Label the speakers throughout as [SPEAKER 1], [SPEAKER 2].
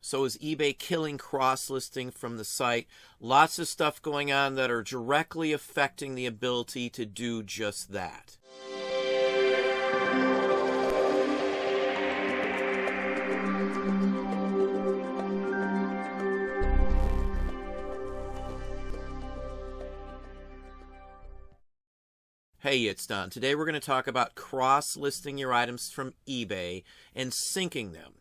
[SPEAKER 1] So is eBay killing cross-listing from the site? Lots of stuff going on that are directly affecting the ability to do just that. Hey, it's Don. Today we're going to talk about cross-listing your items from eBay and syncing them.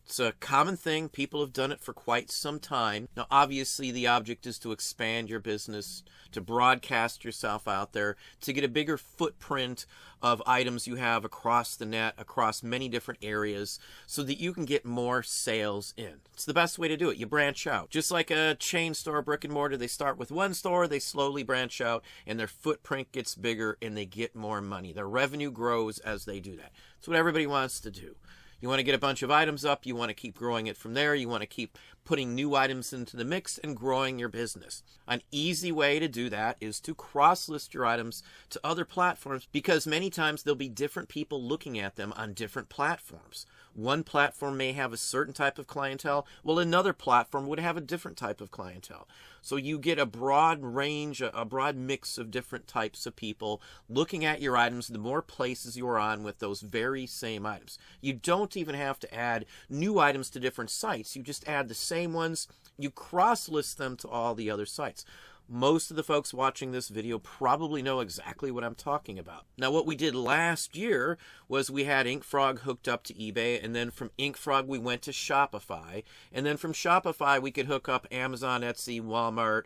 [SPEAKER 1] It's a common thing. People have done it for quite some time. Now, obviously, the object is to expand your business, to broadcast yourself out there, to get a bigger footprint of items you have across the net, across many different areas, so that you can get more sales in. It's the best way to do it. You branch out. Just like a chain store, brick and mortar, they start with one store, they slowly branch out, and their footprint gets bigger, and they get more money. Their revenue grows as they do that. It's what everybody wants to do. You want to get a bunch of items up, you want to keep growing it from there, you want to keep putting new items into the mix and growing your business. An easy way to do that is to cross-list your items to other platforms, because many times there'll be different people looking at them on different platforms. One platform may have a certain type of clientele, while another platform would have a different type of clientele. So you get a broad range, a broad mix of different types of people looking at your items the more places you're on with those very same items. You don't even have to add new items to different sites. You just add the same ones. You cross-list them to all the other sites. Most of the folks watching this video probably know exactly what I'm talking about. Now, what we did last year was we had InkFrog hooked up to eBay, and then from InkFrog we went to Shopify, and then from Shopify we could hook up Amazon, Etsy, Walmart,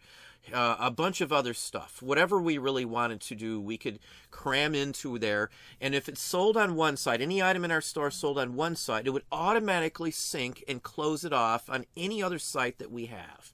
[SPEAKER 1] a bunch of other stuff. Whatever we really wanted to do, we could cram into there, and if it's sold on one site, any item in our store sold on one site, it would automatically sync and close it off on any other site that we have.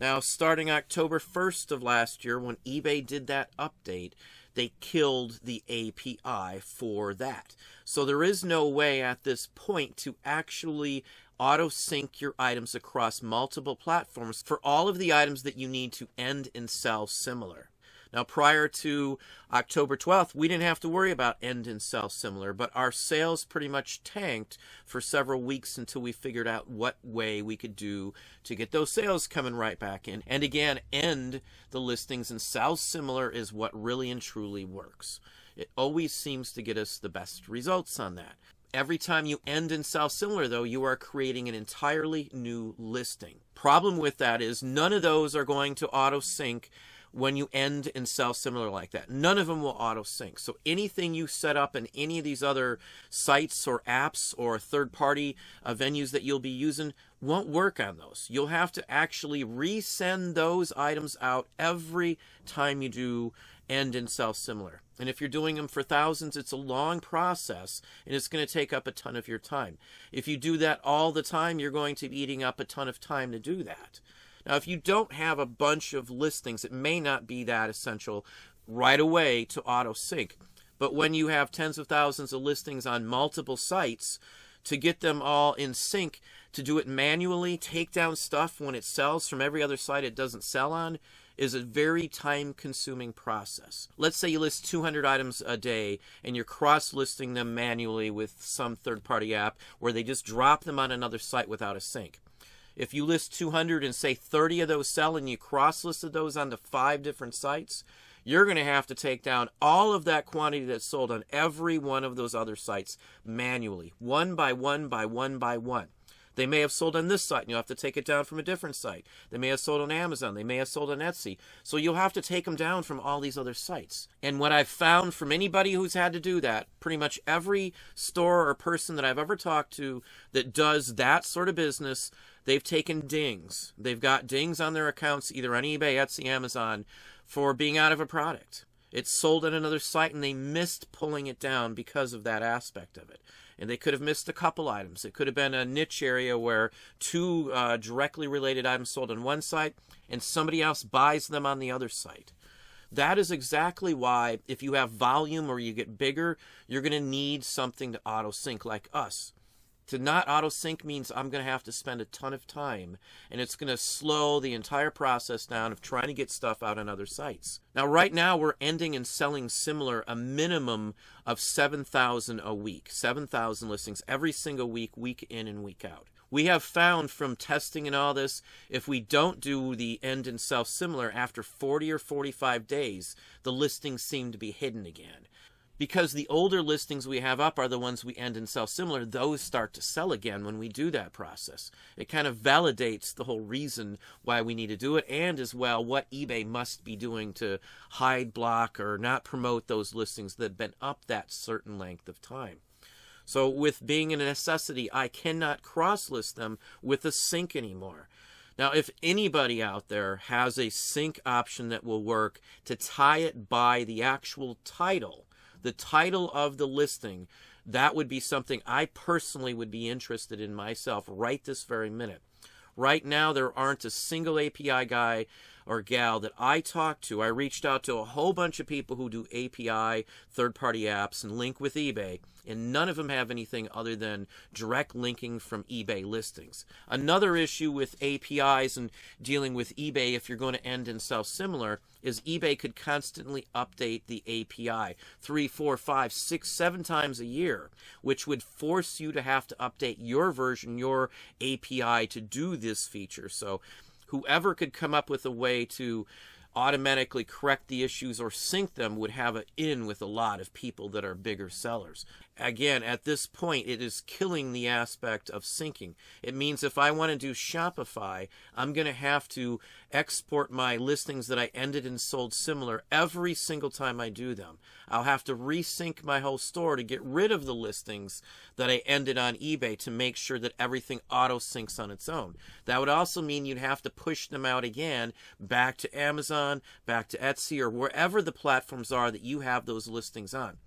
[SPEAKER 1] Now, starting October 1st of last year, when eBay did that update, they killed the API for that. So there is no way at this point to actually auto-sync your items across multiple platforms for all of the items that you need to end and sell similar. Now, prior to October 12th, we didn't have to worry about end and sell similar, but our sales pretty much tanked for several weeks until we figured out what way we could do to get those sales coming right back in. And again, end the listings and sell similar is what really and truly works. It always seems to get us the best results on that. Every time you end and sell similar, though, you are creating an entirely new listing. Problem with that is none of those are going to auto-sync when you end and sell similar like that. None of them will auto sync. So anything you set up in any of these other sites or apps or third-party venues that you'll be using won't work on those. You'll have to actually resend those items out every time you do end and sell similar. And if you're doing them for thousands, it's a long process, and it's going to take up a ton of your time. If you do that all the time, you're going to be eating up a ton of time to do that. Now, if you don't have a bunch of listings, it may not be that essential right away to auto-sync. But when you have tens of thousands of listings on multiple sites, to get them all in sync, to do it manually, take down stuff when it sells from every other site it doesn't sell on, is a very time-consuming process. Let's say you list 200 items a day, and you're cross-listing them manually with some third-party app where they just drop them on another site without a sync. If you list 200 and say 30 of those sell and you cross-listed those onto 5 different sites, you're going to have to take down all of that quantity that's sold on every one of those other sites manually, one by one by one by one. They may have sold on this site, and you'll have to take it down from a different site. They may have sold on Amazon. They may have sold on Etsy. So you'll have to take them down from all these other sites. And what I've found from anybody who's had to do that, pretty much every store or person that I've ever talked to that does that sort of business, they've taken dings. They've got dings on their accounts, either on eBay, Etsy, Amazon, for being out of a product. It's sold on another site, and they missed pulling it down because of that aspect of it. And they could have missed a couple items. It could have been a niche area where 2 directly related items sold on one site, and somebody else buys them on the other site. That is exactly why, if you have volume or you get bigger, you're going to need something to auto-sync like us. To not auto-sync means I'm going to have to spend a ton of time, and it's going to slow the entire process down of trying to get stuff out on other sites. Now, right now, we're ending and selling similar a minimum of 7,000 a week, 7,000 listings every single week, week in and week out. We have found from testing and all this, if we don't do the end in self-similar, after 40 or 45 days, the listings seem to be hidden again. Because the older listings we have up are the ones we end in self-similar, those start to sell again when we do that process. It kind of validates the whole reason why we need to do it, and as well what eBay must be doing to hide, block, or not promote those listings that have been up that certain length of time. So with being a necessity, I cannot cross-list them with a sync anymore. Now, if anybody out there has a sync option that will work to tie it by the actual title, the title of the listing, that would be something I personally would be interested in myself right this very minute. Right now, there aren't a single API guy or gal that I talk to. I reached out to a whole bunch of people who do API, third-party apps, and link with eBay, and none of them have anything other than direct linking from eBay listings. Another issue with APIs and dealing with eBay, if you're going to end in self-similar, is eBay could constantly update the API 3, 4, 5, 6, 7 times a year, which would force you to have to update your version, your API, to do this feature. So whoever could come up with a way to automatically correct the issues or sync them would have an in with a lot of people that are bigger sellers. Again, at this point, it is killing the aspect of syncing. It means if I want to do Shopify, I'm going to have to export my listings that I ended and sold similar every single time I do them. I'll have to resync my whole store to get rid of the listings that I ended on eBay to make sure that everything auto-syncs on its own. That would also mean you'd have to push them out again back to Amazon, back to Etsy, or wherever the platforms are that you have those listings on.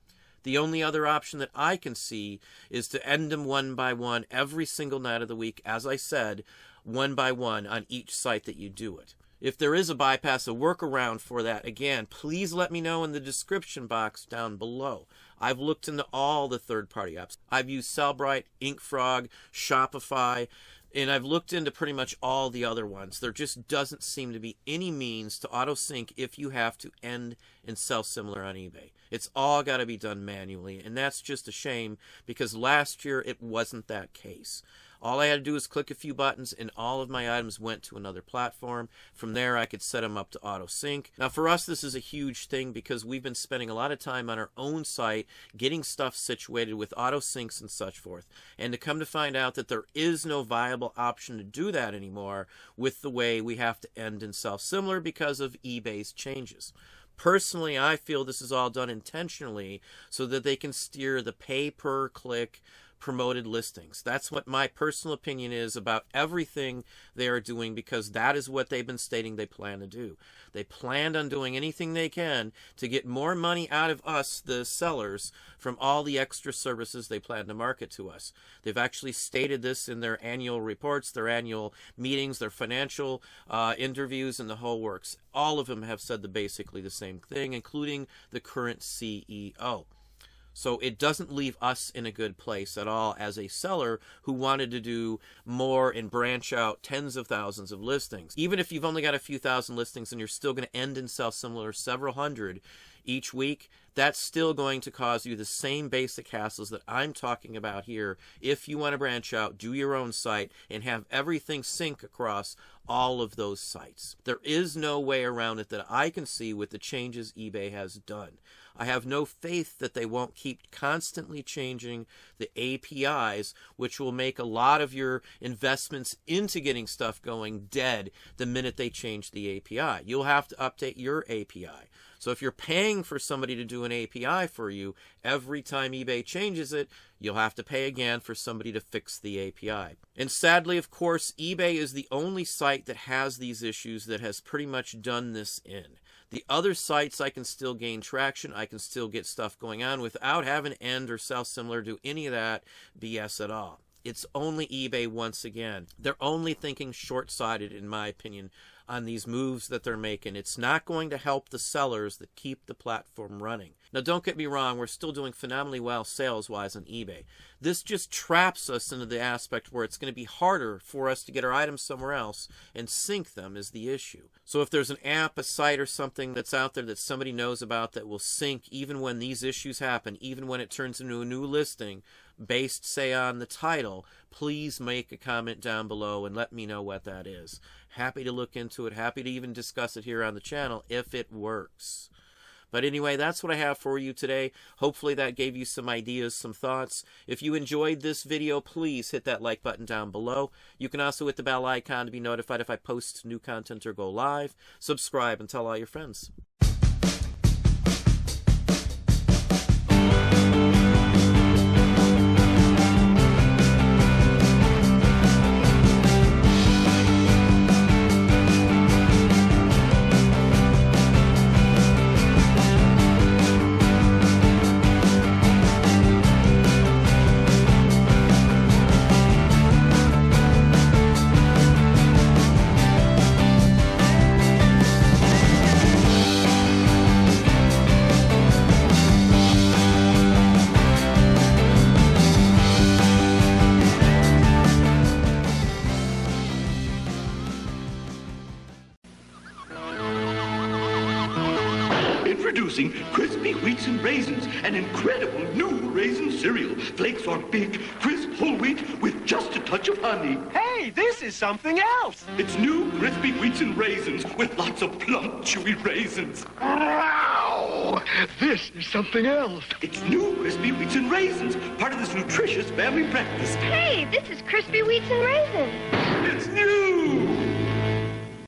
[SPEAKER 1] The only other option that I can see is to end them one by one every single night of the week, as I said, one by one on each site that you do it. If there is a bypass, a workaround for that, again, please let me know in the description box down below. I've looked into all the third-party apps. I've used Sellbrite, InkFrog, Shopify, and I've looked into pretty much all the other ones. There just doesn't seem to be any means to auto-sync if you have to end and sell similar on eBay. It's all got to be done manually, and that's just a shame because last year it wasn't that case. All I had to do was click a few buttons and all of my items went to another platform. From there, I could set them up to auto-sync. Now, for us, this is a huge thing because we've been spending a lot of time on our own site getting stuff situated with auto-syncs and such forth. And to come to find out that there is no viable option to do that anymore with the way we have to end in self-similar because of eBay's changes. Personally, I feel this is all done intentionally so that they can steer the pay-per-click promoted listings. That's what my personal opinion is about everything they are doing because that is what they've been stating they plan to do. They planned on doing anything they can to get more money out of us, the sellers, from all the extra services they plan to market to us. They've actually stated this in their annual reports, their annual meetings, their financial interviews, and the whole works. All of them have said basically the same thing, including the current CEO. So it doesn't leave us in a good place at all as a seller who wanted to do more and branch out tens of thousands of listings. Even if you've only got a few thousand listings and you're still going to end and sell similar several hundred each week, that's still going to cause you the same basic hassles that I'm talking about here if you want to branch out, do your own site, and have everything sync across all of those sites. There is no way around it that I can see with the changes eBay has done. I have no faith that they won't keep constantly changing the APIs, which will make a lot of your investments into getting stuff going dead the minute they change the API. You'll have to update your API. So if you're paying for somebody to do an API for you, every time eBay changes it, you'll have to pay again for somebody to fix the API. And sadly, of course, eBay is the only site that has these issues that has pretty much done this in. The other sites I can still gain traction, I can still get stuff going on without having to end or sell similar to any of that BS at all. It's only eBay once again. They're only thinking short-sighted, in my opinion, on these moves that they're making. It's not going to help the sellers that keep the platform running. Now, don't get me wrong, we're still doing phenomenally well sales-wise on eBay. This just traps us into the aspect where it's going to be harder for us to get our items somewhere else and sync them is the issue. So if there's an app, a site, or something that's out there that somebody knows about that will sync even when these issues happen, even when it turns into a new listing, based, say, on the title, please make a comment down below and let me know what that is. Happy to look into it, happy to even discuss it here on the channel if it works. But anyway, that's what I have for you today. Hopefully that gave you some ideas, some thoughts. If you enjoyed this video, please hit that like button down below. You can also hit the bell icon to be notified if I post new content or go live. Subscribe and tell all your friends.
[SPEAKER 2] Introducing Crispy Wheats and Raisins, an incredible new raisin cereal. Flakes are big, crisp whole wheat with just a touch of honey.
[SPEAKER 3] Hey, this is something else.
[SPEAKER 2] It's new Crispy Wheats and Raisins with lots of plump, chewy raisins.
[SPEAKER 3] Wow, this is something else.
[SPEAKER 2] It's new Crispy Wheats and Raisins, part of this nutritious family breakfast.
[SPEAKER 4] Hey, this is Crispy Wheats and Raisins.
[SPEAKER 2] It's new!